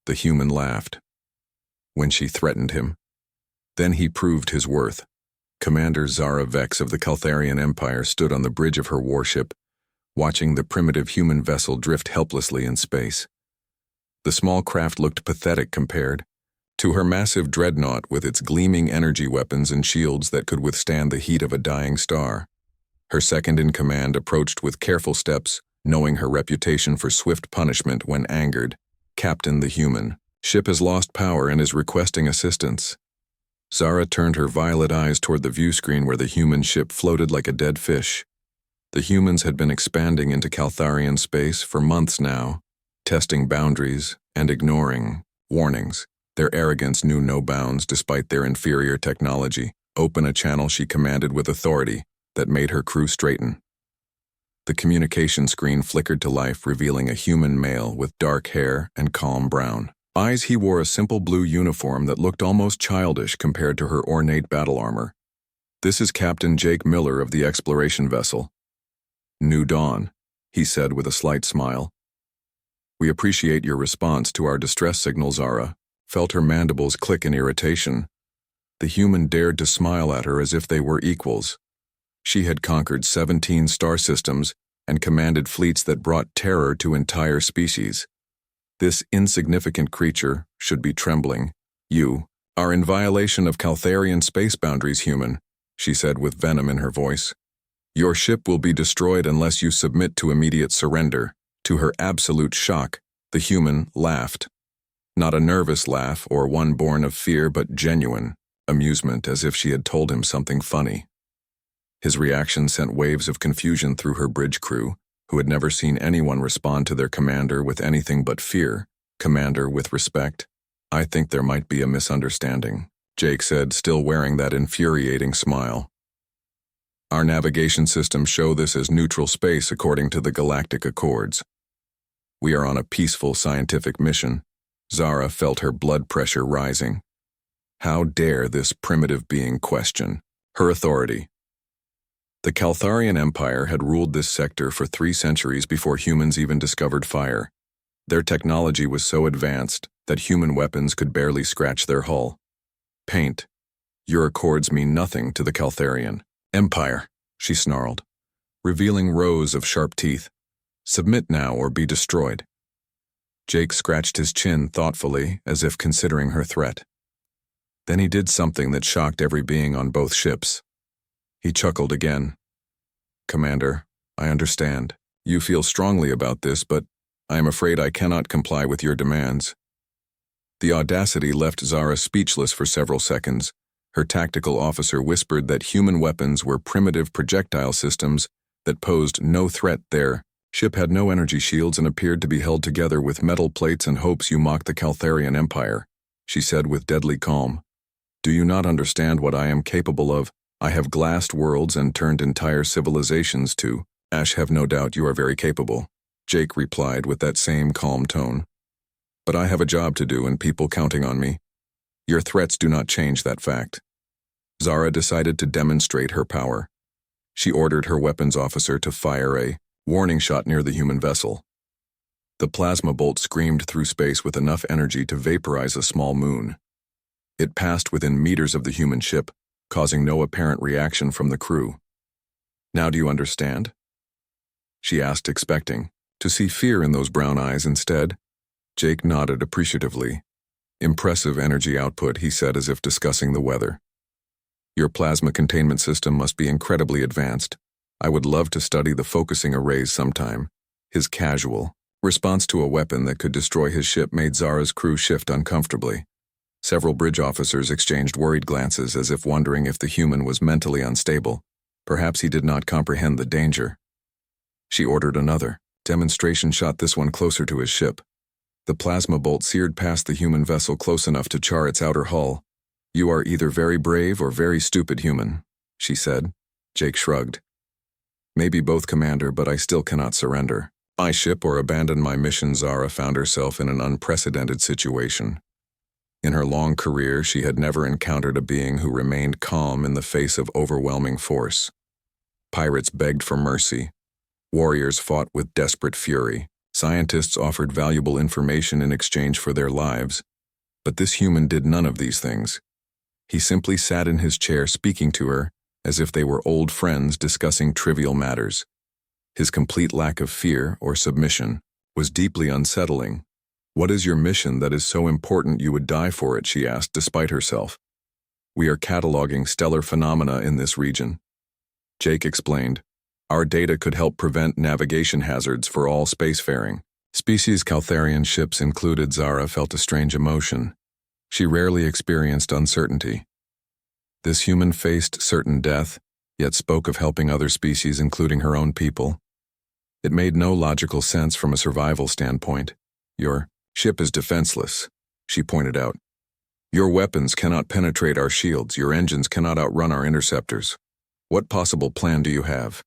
The human laughed. When she threatened him. Then he proved his worth. Commander Zara Vex of the Caltharian Empire stood on the bridge of her warship, watching the primitive human vessel drift helplessly in space. The small craft looked pathetic compared to her massive dreadnought with its gleaming energy weapons and shields that could withstand the heat of a dying star. Her second-in-command approached with careful steps, knowing her reputation for swift punishment when angered. Captain, the human ship has lost power and is requesting assistance. Zara turned her violet eyes toward the view screen where the human ship floated like a dead fish. The humans had been expanding into Caltharian space for months now, testing boundaries and ignoring warnings. Their arrogance knew no bounds despite their inferior technology. Open a channel, she commanded with authority that made her crew straighten. The communication screen flickered to life, revealing a human male with dark hair and calm brown eyes. He wore a simple blue uniform that looked almost childish compared to her ornate battle armor. "This is Captain Jake Miller of the exploration vessel." "New dawn," he said with a slight smile. "We appreciate your response to our distress signal." Zara felt her mandibles click in irritation. The human dared to smile at her as if they were equals. She had conquered 17 star systems and commanded fleets that brought terror to entire species. This insignificant creature should be trembling. "You are in violation of Caltharian space boundaries, human," she said with venom in her voice. "Your ship will be destroyed unless you submit to immediate surrender." To her absolute shock, the human laughed. Not a nervous laugh or one born of fear, but genuine amusement, as if she had told him something funny. His reaction sent waves of confusion through her bridge crew, who had never seen anyone respond to their commander with anything but fear. "Commander, with respect, I think there might be a misunderstanding," Jake said, still wearing that infuriating smile. "Our navigation systems show this as neutral space according to the Galactic Accords. We are on a peaceful scientific mission." Zara felt her blood pressure rising. How dare this primitive being question her authority? The Caltharian Empire had ruled this sector for 3 centuries before humans even discovered fire. Their technology was so advanced that human weapons could barely scratch their hull. "Paint, your accords mean nothing to the Caltharian Empire," she snarled, revealing rows of sharp teeth. "Submit now or be destroyed." Jake scratched his chin thoughtfully, as if considering her threat. Then he did something that shocked every being on both ships. He chuckled again. "Commander, I understand. You feel strongly about this, but I am afraid I cannot comply with your demands." The audacity left Zara speechless for several seconds. Her tactical officer whispered that human weapons were primitive projectile systems that posed no threat. Their ship had no energy shields and appeared to be held together with metal plates and hopes. "You mock the Caltharian Empire," she said with deadly calm. "Do you not understand what I am capable of? I have glassed worlds and turned entire civilizations to ash." "Have no doubt you are very capable," Jake replied with that same calm tone. "But I have a job to do and people counting on me. Your threats do not change that fact." Zara decided to demonstrate her power. She ordered her weapons officer to fire a warning shot near the human vessel. The plasma bolt screamed through space with enough energy to vaporize a small moon. It passed within meters of the human ship, causing no apparent reaction from the crew. "Now do you understand?" she asked, expecting to see fear in those brown eyes instead. Jake nodded appreciatively. "Impressive energy output," he said as if discussing the weather. "Your plasma containment system must be incredibly advanced. I would love to study the focusing arrays sometime." His casual response to a weapon that could destroy his ship made Zara's crew shift uncomfortably. Several bridge officers exchanged worried glances as if wondering if the human was mentally unstable. Perhaps he did not comprehend the danger. She ordered another demonstration shot, this one closer to his ship. The plasma bolt seared past the human vessel close enough to char its outer hull. "You are either very brave or very stupid, human," she said. Jake shrugged. "Maybe both, Commander, but I still cannot surrender. I ship or abandon my mission." Zara found herself in an unprecedented situation. In her long career, she had never encountered a being who remained calm in the face of overwhelming force. Pirates begged for mercy. Warriors fought with desperate fury. Scientists offered valuable information in exchange for their lives, but this human did none of these things. He simply sat in his chair speaking to her as if they were old friends discussing trivial matters. His complete lack of fear or submission was deeply unsettling. "What is your mission that is so important you would die for it?" she asked despite herself. "We are cataloging stellar phenomena in this region." Jake explained, "Our data could help prevent navigation hazards for all spacefaring." Species Caltharian ships included. Zara felt a strange emotion. She rarely experienced uncertainty. This human faced certain death, yet spoke of helping other species, including her own people. It made no logical sense from a survival standpoint. "Your ship is defenseless," she pointed out. "Your weapons cannot penetrate our shields. Your engines cannot outrun our interceptors. What possible plan do you have?"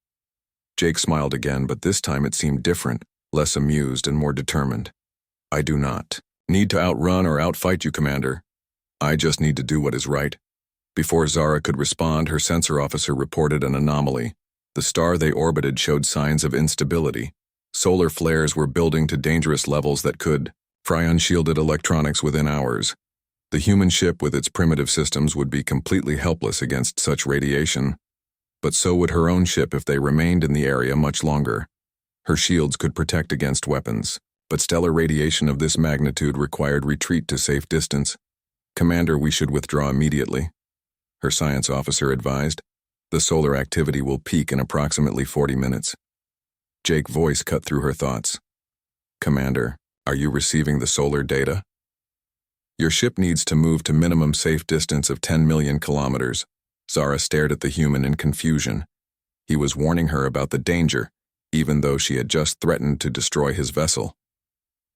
Jake smiled again, but this time it seemed different, less amused and more determined. "I do not need to outrun or outfight you, Commander. I just need to do what is right." Before Zara could respond, her sensor officer reported an anomaly. The star they orbited showed signs of instability. Solar flares were building to dangerous levels that could fry unshielded electronics within hours. The human ship with its primitive systems would be completely helpless against such radiation. But so would her own ship if they remained in the area much longer. Her shields could protect against weapons, but stellar radiation of this magnitude required retreat to safe distance. "Commander, we should withdraw immediately," her science officer advised. "The solar activity will peak in approximately 40 minutes. Jake's voice cut through her thoughts. "Commander, are you receiving the solar data?" "Your ship needs to move to minimum safe distance of 10 million kilometers." Zara stared at the human in confusion. He was warning her about the danger, even though she had just threatened to destroy his vessel.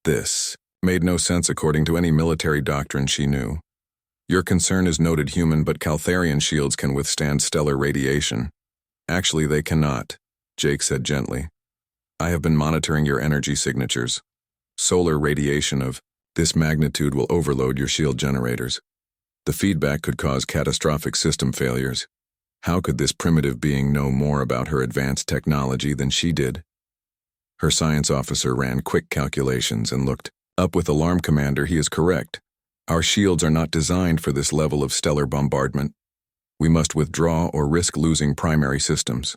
This made no sense according to any military doctrine she knew. "Your concern is noted, human, but Caltharian shields can withstand stellar radiation." "Actually, they cannot," Jake said gently. "I have been monitoring your energy signatures. Solar radiation of this magnitude will overload your shield generators. The feedback could cause catastrophic system failures. How could this primitive being know more about her advanced technology than she did?" Her science officer ran quick calculations and looked up with alarm. "Commander, he is correct. Our shields are not designed for this level of stellar bombardment. We must withdraw or risk losing primary systems."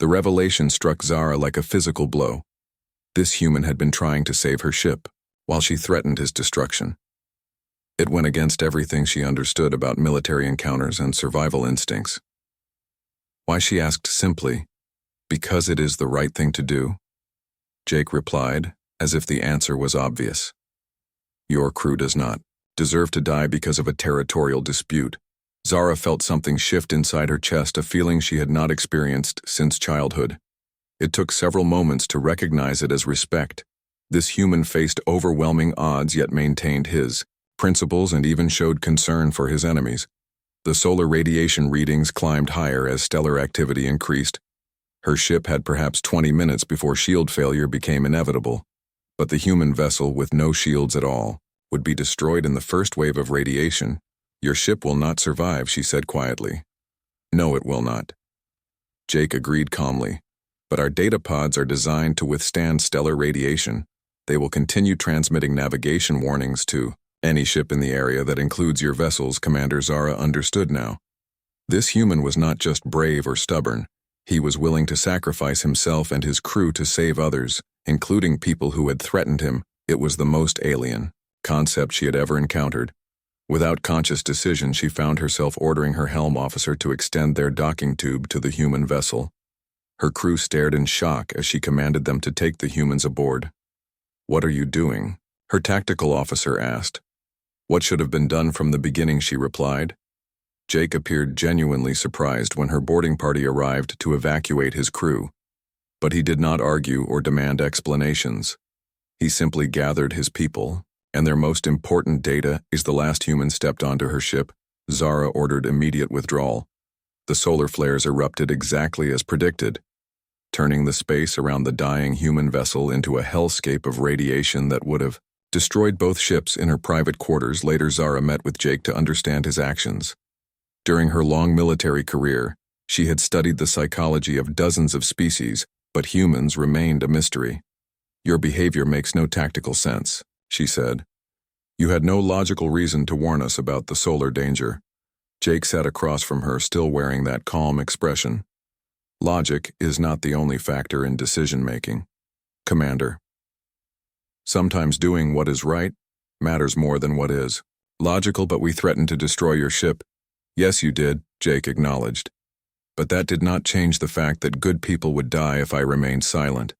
The revelation struck Zara like a physical blow. This human had been trying to save her ship, while she threatened his destruction. It went against everything she understood about military encounters and survival instincts. Why, she asked simply, "Because it is the right thing to do?" Jake replied, as if the answer was obvious. "Your crew does not deserve to die because of a territorial dispute." Zara felt something shift inside her chest, a feeling she had not experienced since childhood. It took several moments to recognize it as respect. This human faced overwhelming odds yet maintained his principles and even showed concern for his enemies. The solar radiation readings climbed higher as stellar activity increased. Her ship had perhaps 20 minutes before shield failure became inevitable, but the human vessel, with no shields at all, would be destroyed in the first wave of radiation. "Your ship will not survive," she said quietly. "No, it will not." Jake agreed calmly. "But our data pods are designed to withstand stellar radiation. They will continue transmitting navigation warnings to any ship in the area that includes your vessels." Commander Zara understood now. This human was not just brave or stubborn. He was willing to sacrifice himself and his crew to save others, including people who had threatened him. It was the most alien concept she had ever encountered. Without conscious decision, she found herself ordering her helm officer to extend their docking tube to the human vessel. Her crew stared in shock as she commanded them to take the humans aboard. "What are you doing?" her tactical officer asked. "What should have been done from the beginning," she replied. Jake appeared genuinely surprised when her boarding party arrived to evacuate his crew. But he did not argue or demand explanations. He simply gathered his people, and their most important data is the last human stepped onto her ship. Zara ordered immediate withdrawal. The solar flares erupted exactly as predicted, turning the space around the dying human vessel into a hellscape of radiation that would have destroyed both ships. In her private quarters later, Zara met with Jake to understand his actions. During her long military career, she had studied the psychology of dozens of species, but humans remained a mystery. Your behavior makes no tactical sense, she said. You had no logical reason to warn us about the solar danger. Jake sat across from her, still wearing that calm expression. Logic is not the only factor in decision-making, Commander. Sometimes doing what is right matters more than what is. Logical, but we threatened to destroy your ship. Yes, you did, Jake acknowledged. But that did not change the fact that good people would die if I remained silent.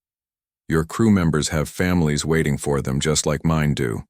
Your crew members have families waiting for them just like mine do.